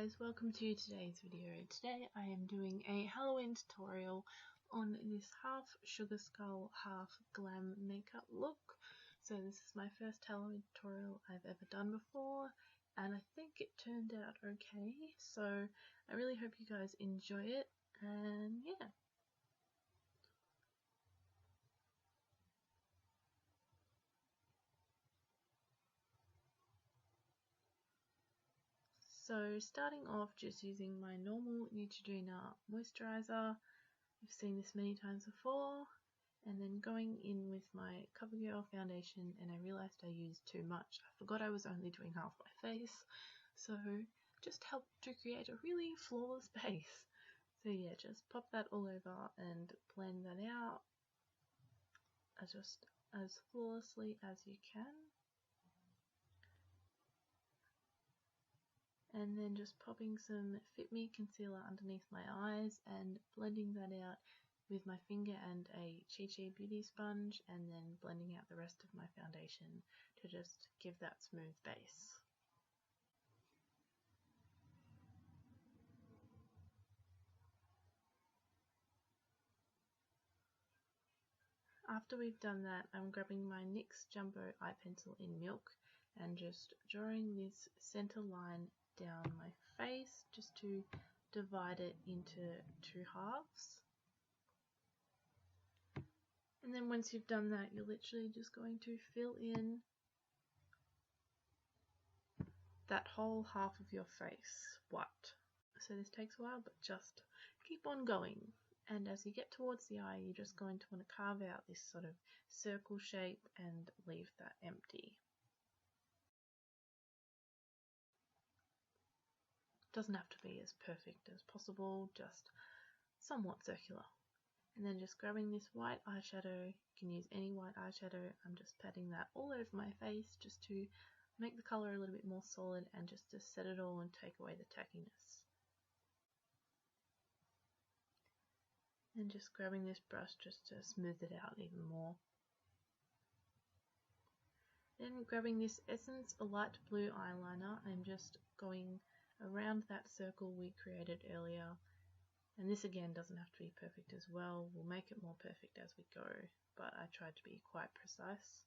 guys, welcome to today's video. Today I am doing a Halloween tutorial on this half sugar skull, half glam makeup look. So this is my first Halloween tutorial I've ever done before, and I think it turned out okay. So I really hope you guys enjoy it, and yeah. So starting off, just using my normal Neutrogena moisturizer. You've seen this many times before, and then going in with my CoverGirl foundation, and I realized I used too much. I forgot I was only doing half my face, so just helped to create a really flawless base. So yeah, just pop that all over and blend that out just as flawlessly as you can. And then just popping some Fit Me concealer underneath my eyes and blending that out with my finger and a Chi beauty sponge, and then blending out the rest of my foundation to just give that smooth base. After we've done that, I'm grabbing my NYX Jumbo eye pencil in Milk and just drawing this center line down my face just to divide it into two halves. And then once you've done that, you're literally just going to fill in that whole half of your face white. So this takes a while, but just keep on going. And as you get towards the eye, you're just going to want to carve out this sort of circle shape and leave that empty. Doesn't have to be as perfect as possible, just somewhat circular. And then just grabbing this white eyeshadow, you can use any white eyeshadow. I'm just patting that all over my face just to make the colour a little bit more solid and just to set it all and take away the tackiness. And just grabbing this brush just to smooth it out even more. Then grabbing this Essence Light Blue eyeliner, I'm just going around that circle we created earlier. And this again doesn't have to be perfect as well. We'll make it more perfect as we go, but I tried to be quite precise.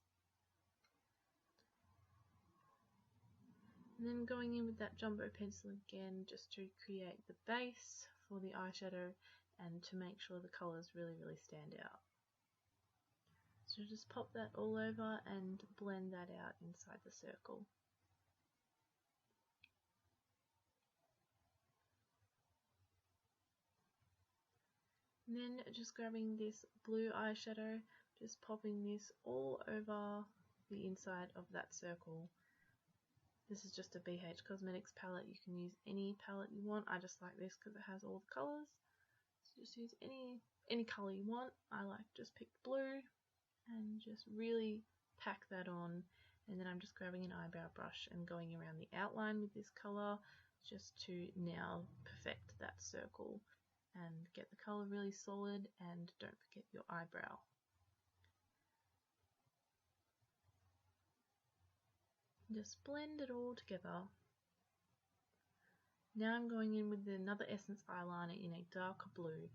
And then going in with that jumbo pencil again just to create the base for the eyeshadow and to make sure the colours really stand out. So just pop that all over and blend that out inside the circle. And then just grabbing this blue eyeshadow, just popping this all over the inside of that circle. This is just a BH Cosmetics palette. You can use any palette you want. I just like this because it has all the colours. So just use any colour you want. I like just pick blue and just really pack that on. And then I'm just grabbing an eyebrow brush and going around the outline with this colour just to now perfect that circle and get the colour really solid, and don't forget your eyebrow. Just blend it all together. Now I'm going in with another Essence eyeliner in a darker blue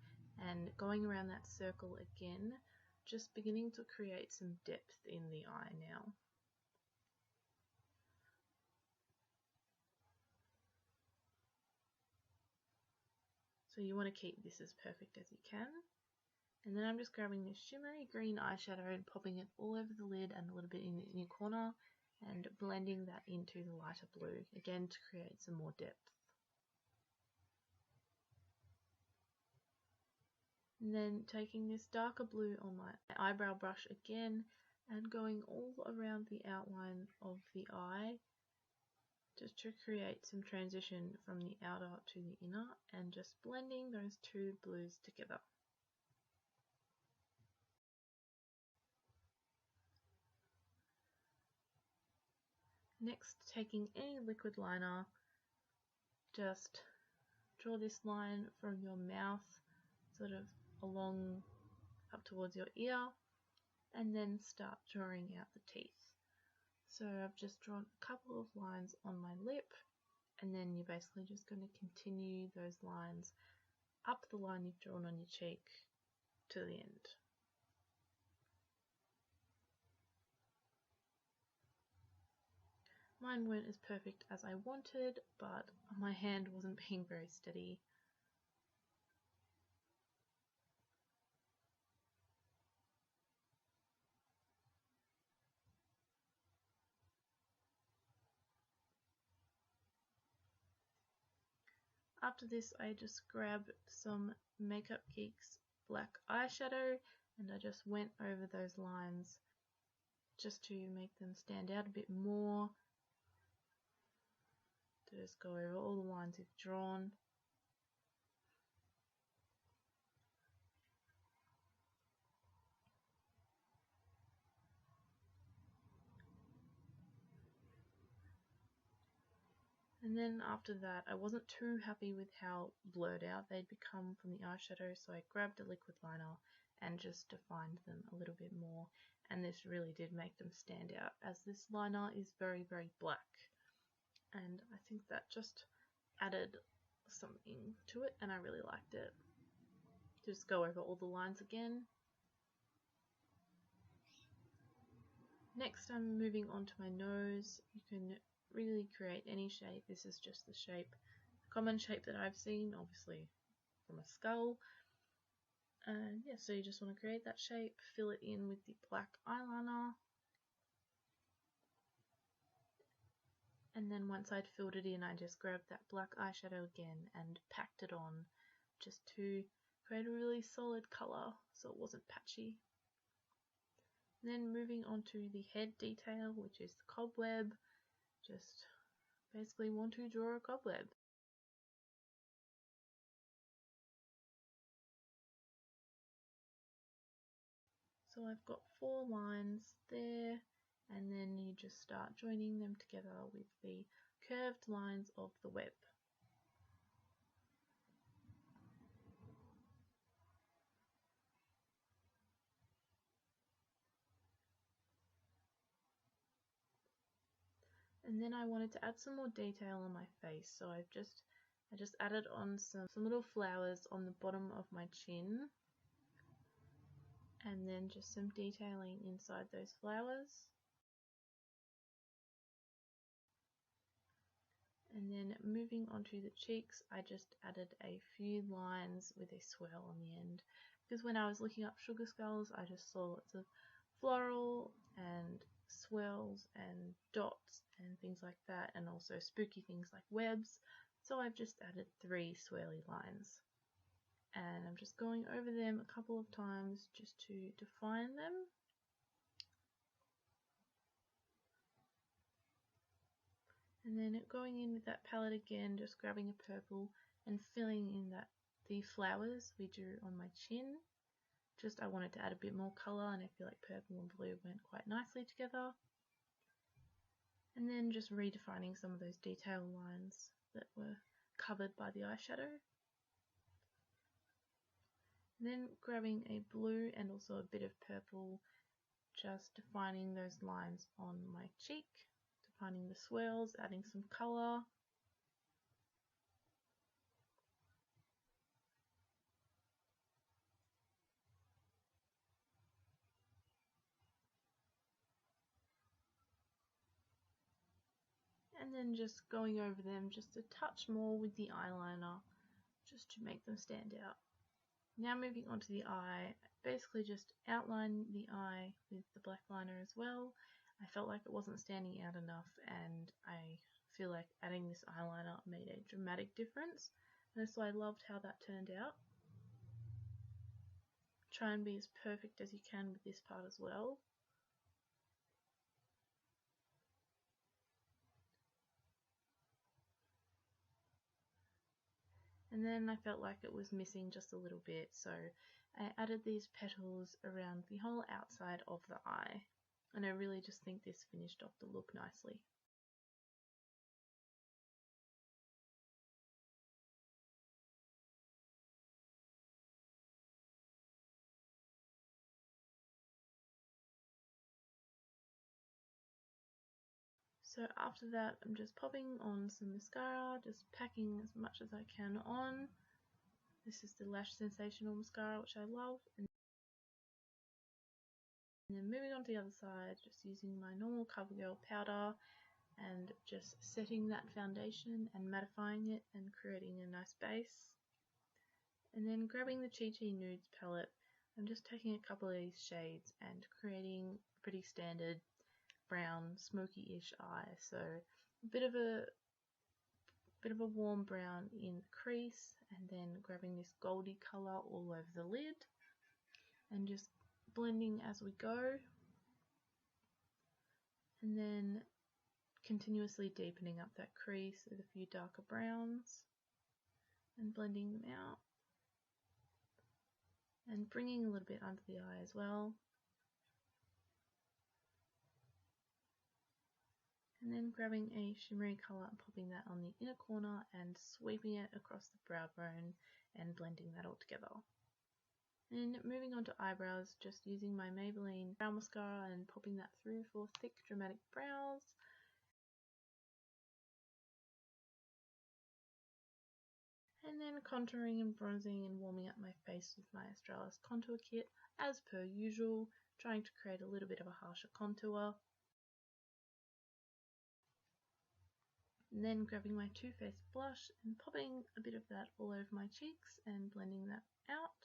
and going around that circle again, just beginning to create some depth in the eye now. So you want to keep this as perfect as you can. And then I'm just grabbing this shimmery green eyeshadow and popping it all over the lid and a little bit in the inner corner and blending that into the lighter blue, again to create some more depth. And then taking this darker blue on my eyebrow brush again and going all around the outline of the eye just to create some transition from the outer to the inner, and just blending those two blues together. Next, taking any liquid liner, just draw this line from your mouth sort of along up towards your ear, and then start drawing out the teeth. So I've just drawn a couple of lines on my lip and then you're basically just going to continue those lines up the line you've drawn on your cheek to the end. Mine weren't as perfect as I wanted, but my hand wasn't being very steady. After this, I just grabbed some Makeup Geek's black eyeshadow and I just went over those lines just to make them stand out a bit more. To just go over all the lines you've drawn. And then after that, I wasn't too happy with how blurred out they'd become from the eyeshadow, so I grabbed a liquid liner and just defined them a little bit more. And this really did make them stand out, as this liner is very, very black. And I think that just added something to it, and I really liked it. Just go over all the lines again. Next, I'm moving on to my nose. You can really create any shape. This is just the shape, the common shape that I've seen, obviously from a skull. And yeah, so you just want to create that shape, fill it in with the black eyeliner. And then once I'd filled it in, I just grabbed that black eyeshadow again and packed it on just to create a really solid colour so it wasn't patchy. And then moving on to the head detail, which is the cobweb. Just basically want to draw a cobweb. So I've got 4 lines there, and then you just start joining them together with the curved lines of the web. And then I wanted to add some more detail on my face, so I just added on some little flowers on the bottom of my chin, and then just some detailing inside those flowers. And then moving onto the cheeks, I just added a few lines with a swirl on the end, because when I was looking up sugar skulls, I just saw lots of floral and swirls and dots and things like that, and also spooky things like webs. So I've just added 3 swirly lines, and I'm just going over them a couple of times just to define them. And then going in with that palette again, just grabbing a purple and filling in the flowers we drew on my chin. Just I wanted to add a bit more colour, and I feel like purple and blue went quite nicely together. And then just redefining some of those detail lines that were covered by the eyeshadow. And then grabbing a blue and also a bit of purple, just defining those lines on my cheek. Defining the swirls, adding some colour. And then just going over them just a touch more with the eyeliner, just to make them stand out. Now moving on to the eye, basically just outline the eye with the black liner as well. I felt like it wasn't standing out enough, and I feel like adding this eyeliner made a dramatic difference, and so I loved how that turned out. Try and be as perfect as you can with this part as well. And then I felt like it was missing just a little bit, so I added these petals around the whole outside of the eye, and I really just think this finished off the look nicely. So after that, I'm just popping on some mascara, just packing as much as I can on. This is the Lash Sensational mascara, which I love. And then moving on to the other side, just using my normal CoverGirl powder and just setting that foundation and mattifying it and creating a nice base. And then grabbing the Chi Chi Nudes palette, I'm just taking a couple of these shades and creating a pretty standard brown smoky-ish eye. So a bit of a warm brown in the crease, and then grabbing this goldy colour all over the lid and just blending as we go, and then continuously deepening up that crease with a few darker browns and blending them out and bringing a little bit under the eye as well. And then grabbing a shimmery colour and popping that on the inner corner and sweeping it across the brow bone and blending that all together. And moving on to eyebrows, just using my Maybelline brow mascara and popping that through for thick dramatic brows. And then contouring and bronzing and warming up my face with my Australis contour kit as per usual, trying to create a little bit of a harsher contour. And then grabbing my Too Faced blush and popping a bit of that all over my cheeks and blending that out.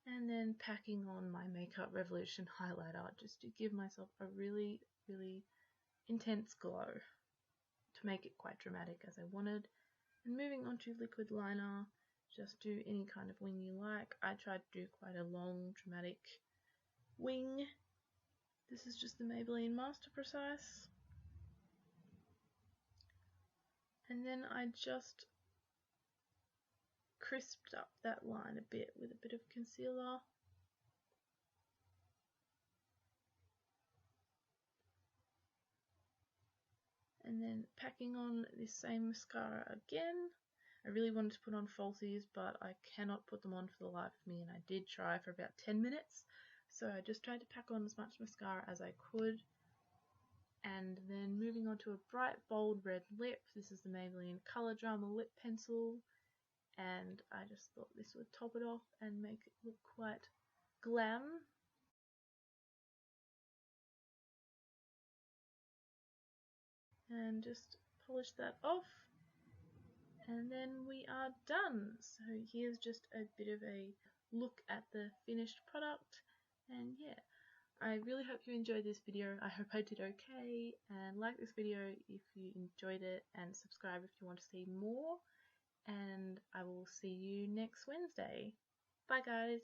And then packing on my Makeup Revolution highlighter just to give myself a really, really intense glow to make it quite dramatic as I wanted. And moving on to liquid liner, just do any kind of wing you like. I tried to do quite a long dramatic wing. This is just the Maybelline Master Precise. And then I just crisped up that line a bit with a bit of concealer. And then packing on this same mascara again. I really wanted to put on falsies, but I cannot put them on for the life of me, and I did try for about 10 minutes. So I just tried to pack on as much mascara as I could. And then moving on to a bright bold red lip. This is the Maybelline Color Drama lip pencil, and I just thought this would top it off and make it look quite glam. And just polish that off, and then we are done. So here's just a bit of a look at the finished product, and yeah, I really hope you enjoyed this video. I hope I did okay, and like this video if you enjoyed it, and subscribe if you want to see more, and I will see you next Wednesday. Bye guys!